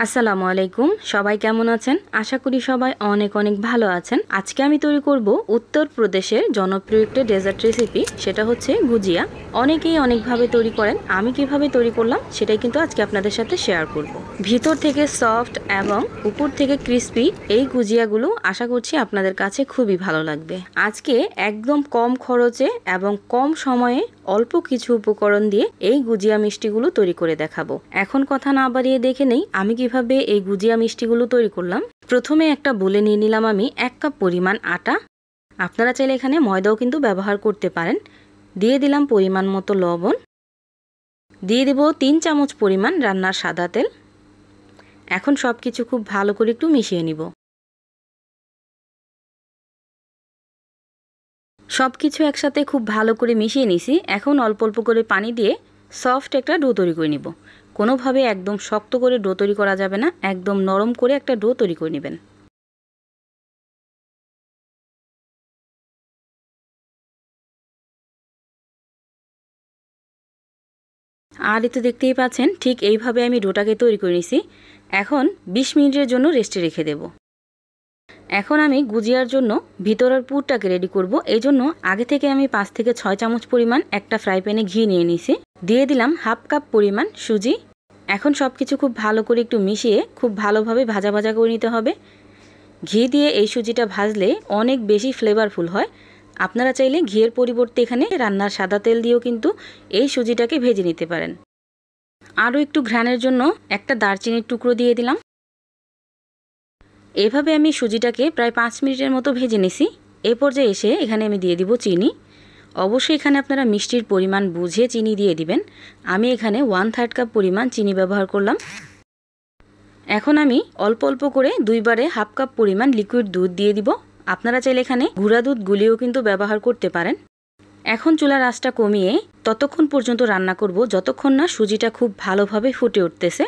আসসালামু আলাইকুম। সবাই কেমন আছেন? আশা করি সবাই অনেক অনেক ভালো আছেন। আজকে আমি তৈরি করব উত্তরপ্রদেশের জনপ্রিয় একটা ডেজার্ট রেসিপি, সেটা হচ্ছে গুজিয়া। অনেকেই অনেকভাবে তৈরি করেন, আমি কিভাবে তৈরি করলাম সেটাই কিন্তু আজকে আপনাদের সাথে শেয়ার করব। ভিতর থেকে সফট এবং উপর থেকে ক্রিস্পি এই গুজিয়াগুলো আশা করছি আপনাদের কাছে খুবই ভালো লাগবে। আজকে একদম কম খরচে এবং কম সময়ে অল্প কিছু উপকরণ দিয়ে এই গুজিয়া মিষ্টিগুলো তৈরি করে দেখাবো। এখন কথা না বাড়িয়ে দেখে নেই আমি কিভাবে এই গুজিয়া মিষ্টিগুলো তৈরি করলাম। প্রথমে একটা বলে নিয়ে নিলাম আমি 1 কাপ পরিমাণ আটা। আপনারা চাইলে এখানে ময়দাও কিন্তু ব্যবহার করতে পারেন। দিয়ে দিলাম পরিমাণ মতো লবণ। দিয়ে দেব 3 চামচ পরিমাণ রান্নার সাদা তেল। এখন সব কিছু খুব ভালো করে একটু মিশিয়ে নিব। সব কিছু একসাথে খুব ভালো করে মিশিয়ে নিছি। এখন অল্প অল্প করে পানি দিয়ে সফট একটা ডো তৈরি করে নিব। কোনোভাবে একদম শক্ত করে ডো তৈরি করা যাবে না, একদম নরম করে একটা ডো তৈরি করে নেবেন। আর এই তো দেখতেই পাচ্ছেন ঠিক এইভাবে আমি ডোটাকে তৈরি করে নিছি। এখন 20 মিনিটের জন্য রেস্টে রেখে দেব। এখন আমি গুজিয়ার জন্য ভিতরের পুরটাকে রেডি করব। এই জন্য আগে থেকে আমি 5 থেকে 6 চামচ পরিমাণ একটা ফ্রাই প্যানে ঘি নিয়ে নিছি। দিয়ে দিলাম হাফ কাপ পরিমাণ সুজি। এখন সব কিছু খুব ভালো করে একটু মিশিয়ে খুব ভালোভাবে ভাজা ভাজা করে নিতে হবে। ঘি দিয়ে এই সুজিটা ভাজলে অনেক বেশি ফ্লেভারফুল হয়। আপনারা চাইলে ঘিয়ের পরিবর্তে এখানে রান্নার সাদা তেল দিয়েও কিন্তু এই সুজিটাকে ভেজে নিতে পারেন। আরও একটু ঘ্রাণের জন্য একটা দারচিনির টুকরো দিয়ে দিলাম। এভাবে আমি সুজিটাকে প্রায় 5 মিনিটের মতো ভেজে নিছি। এই পর্যায়ে এসে এখানে আমি দিয়ে দিব চিনি। অবশ্যই এখানে আপনারা মিষ্টির পরিমাণ বুঝে চিনি দিয়ে দিবেন। আমি এখানে 1/3 কাপ পরিমাণ চিনি ব্যবহার করলাম। এখন আমি অল্প অল্প করে দুইবারে হাফ কাপ পরিমাণ লিকুইড দুধ দিয়ে দিব। আপনারা চাইলে এখানে গুঁড়া দুধ গুলিয়েও কিন্তু ব্যবহার করতে পারেন। এখন চুলার আঁচটা কমিয়ে ততক্ষণ পর্যন্ত রান্না করব যতক্ষণ না সুজিটা খুব ভালোভাবে ফুটে উঠতেছে।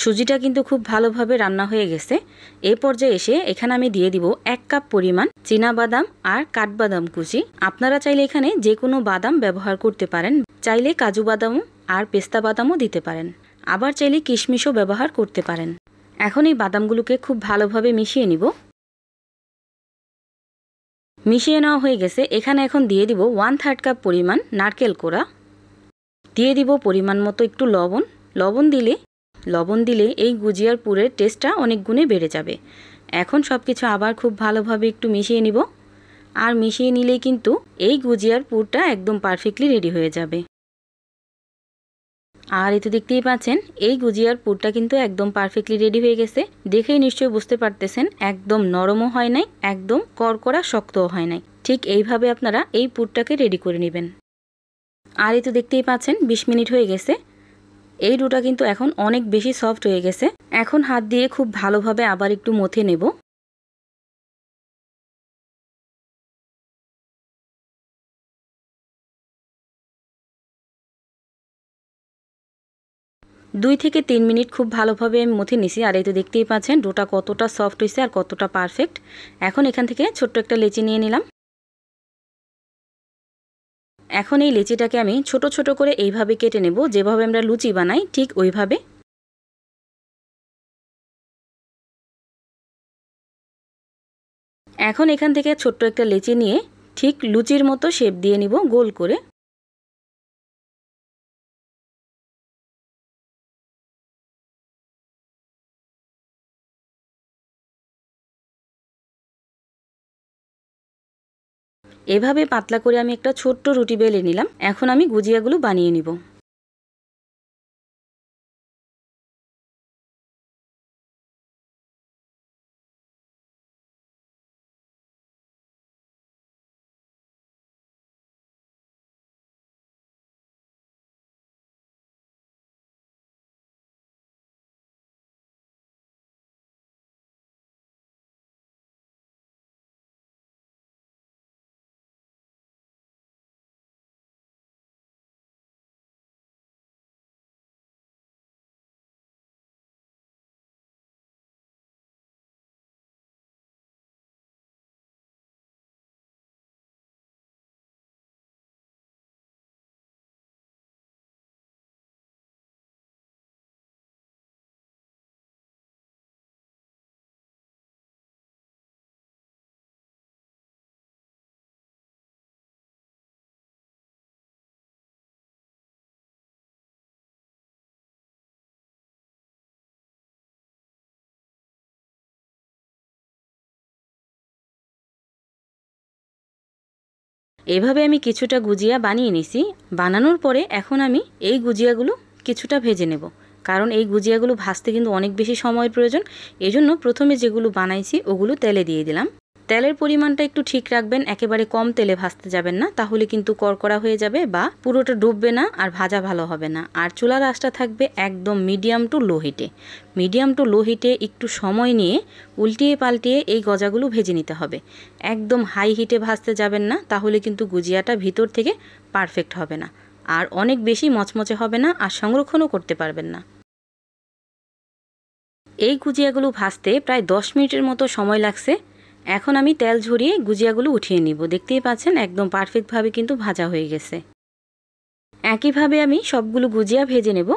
সুজিটা কিন্তু খুব ভালোভাবে রান্না হয়ে গেছে। এই পর্যায়ে এসে এখানে আমি দিয়ে দিব 1 কাপ পরিমাণ চীনাবাদাম আর কাঠবাদাম কুচি। আপনারা চাইলে এখানে যে কোনো বাদাম ব্যবহার করতে পারেন। চাইলে কাজু বাদামও আর পেস্তা বাদামও দিতে পারেন। আবার চাইলে কিশমিশও ব্যবহার করতে পারেন। এখন এই বাদামগুলোকে খুব ভালোভাবে মিশিয়ে নিব। মিশিয়ে নেওয়া হয়ে গেছে। এখানে এখন দিয়ে দিব 1/3 কাপ পরিমাণ নারকেল কোড়া। দিয়ে দিব পরিমাণ মতো একটু লবণ। লবণ দিলে এই গুজিয়ার পুরের টেস্টটা অনেক গুণে বেড়ে যাবে। এখন সব কিছু আবার খুব ভালোভাবে একটু মিশিয়ে নিব। আর মিশিয়ে নিলেই কিন্তু এই গুজিয়ার পুরটা একদম পারফেক্টলি রেডি হয়ে যাবে। আর এতে দেখতেই পাচ্ছেন এই গুজিয়ার পুরটা কিন্তু একদম পারফেক্টলি রেডি হয়ে গেছে। দেখেই নিশ্চয়ই বুঝতে পারতেছেন একদম নরমও হয় নাই, একদম কড়কড়া শক্তও হয় নাই। ঠিক এইভাবে আপনারা এই পুরটাকে রেডি করে নেবেন। আর এতে দেখতেই পাচ্ছেন 20 মিনিট হয়ে গেছে। এই ডোটা কিন্তু এখন অনেক বেশি সফট হয়ে গেছে। এখন হাত দিয়ে খুব ভালোভাবে আবার একটু মথে নেব। দুই থেকে 3 মিনিট খুব ভালোভাবে আমি মথে নিছি। আর এই তো দেখতেই পাচ্ছেন ডোটা কতটা সফট হয়েছে আর কতটা পারফেক্ট। এখন এখান থেকে ছোট্ট একটা লেচি নিয়ে নিলাম। এখন এই লেচিটাকে আমি ছোট ছোট করে এইভাবে কেটে নেব, যেভাবে আমরা লুচি বানাই ঠিক ওইভাবে। এখন এখান থেকে ছোট্ট একটা লেচি নিয়ে ঠিক লুচির মতো শেপ দিয়ে নিব গোল করে। এভাবে পাতলা করে আমি একটা ছোট্ট রুটি বেলে নিলাম। এখন আমি গুজিয়াগুলো বানিয়ে নিব। এভাবে আমি কিছুটা গুজিয়া বানিয়ে নিছি। বানানোর পরে এখন আমি এই গুজিয়াগুলো কিছুটা ভেজে নেব, কারণ এই গুজিয়াগুলো ভাজতে কিন্তু অনেক বেশি সময়ের প্রয়োজন। এজন্য প্রথমে যেগুলো বানাইছি ওগুলো তেলে দিয়ে দিলাম। তেলের পরিমাণটা একটু ঠিক রাখবেন, একেবারে কম তেলে ভাজতে যাবেন না, তাহলে কিন্তু কড়কড়া হয়ে যাবে বা পুরোটা ডুববে না আর ভাজা ভালো হবে না। আর চুলার আঁচটা থাকবে একদম মিডিয়াম টু লো হিটে। মিডিয়াম টু লো হিটে একটু সময় নিয়ে উল্টিয়ে পাল্টিয়ে এই গজাগুলো ভেজে নিতে হবে। একদম হাই হিটে ভাজতে যাবেন না, তাহলে কিন্তু গুজিয়াটা ভিতর থেকে পারফেক্ট হবে না, আর অনেক বেশি মচমচে হবে না, আর সংরক্ষণও করতে পারবেন না। এই গুজিয়াগুলো ভাজতে প্রায় 10 মিনিটের মতো সময় লাগছে। এখন আমি তেল ঝরিয়ে গুজিয়াগুলো উঠিয়ে নিব। দেখতেই পাচ্ছেন একদম পারফেক্টভাবে কিন্তু ভাজা হয়ে গেছে। একইভাবে আমি সবগুলো গুজিয়া ভেজে নেব।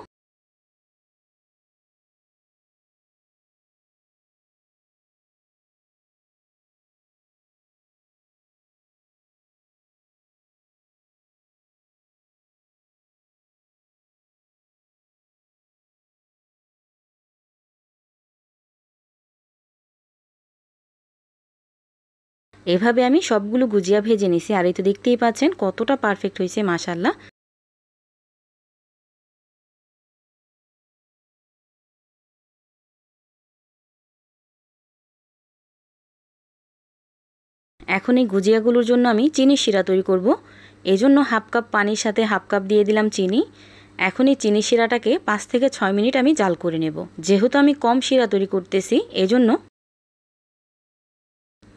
এভাবে আমি সবগুলো গুজিয়া ভেজে নিছি, আর এই তো দেখতেই পাচ্ছেন কতটা পারফেক্ট হয়েছে মাশাআল্লাহ। এখন এই গুজিয়াগুলোর জন্য আমি চিনির শিরা তৈরি করব। এজন্য হাফ কাপ পানির সাথে হাফ কাপ দিয়ে দিলাম চিনি। এখন এই চিনি শিরাটাকে 5 থেকে 6 মিনিট আমি জাল করে নেব। যেহেতু আমি কম শিরা তৈরি করতেছি, এজন্য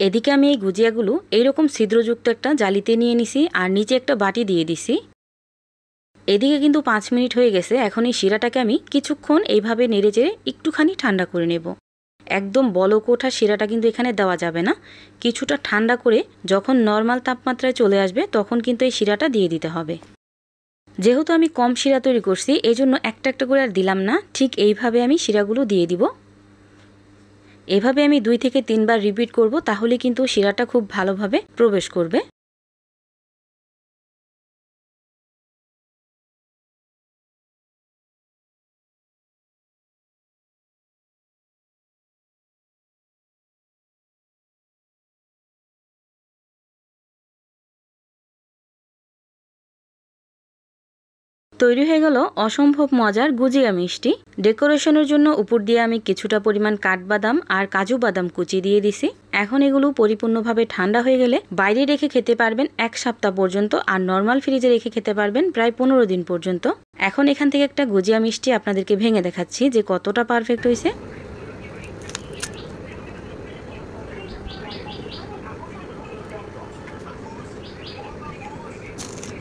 এদিকে আমি এই গুজিয়াগুলো এইরকম ছিদ্রযুক্ত একটা জালিতে নিয়ে নিছি, আর নিচে একটা বাটি দিয়ে দিছি। এদিকে কিন্তু 5 মিনিট হয়ে গেছে। এখন এই শিরাটাকে আমি কিছুক্ষণ এইভাবে নেড়ে চেড়ে একটুখানি ঠান্ডা করে নেব। একদম বলক ওঠা শিরাটা কিন্তু এখানে দেওয়া যাবে না। কিছুটা ঠান্ডা করে যখন নর্মাল তাপমাত্রায় চলে আসবে তখন কিন্তু এই শিরাটা দিয়ে দিতে হবে। যেহেতু আমি কম শিরা তৈরি করছি, এই জন্য একটা একটা করে আর দিলাম না, ঠিক এইভাবে আমি শিরাগুলো দিয়ে দিব। এভাবে আমি 2 থেকে 3 বার রিপিট করব, তাহলে কিন্তু শিরাটা খুব ভালোভাবে প্রবেশ করবে। তৈরি হয়ে গেল অসম্ভব মজার গুজিয়া মিষ্টি। ডেকোরেশনের জন্য উপর দিয়ে আমি কিছুটা পরিমাণ কাঠবাদাম আর কাজু বাদাম কুচি দিয়ে দিছি। এখন এগুলো পরিপূর্ণভাবে ঠান্ডা হয়ে গেলে বাইরে রেখে খেতে পারবেন 1 সপ্তাহ পর্যন্ত, আর নর্মাল ফ্রিজে রেখে খেতে পারবেন প্রায় 15 দিন পর্যন্ত। এখন এখান থেকে একটা গুজিয়া মিষ্টি আপনাদেরকে ভেঙে দেখাচ্ছি যে কতটা পারফেক্ট হয়েছে।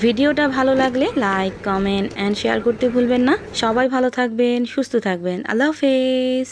ভিডিওটা ভালো লাগলে লাইক, কমেন্ট অ্যান্ড শেয়ার করতে ভুলবেন না। সবাই ভালো থাকবেন, সুস্থ থাকবেন। আল্লাহ হাফেজ।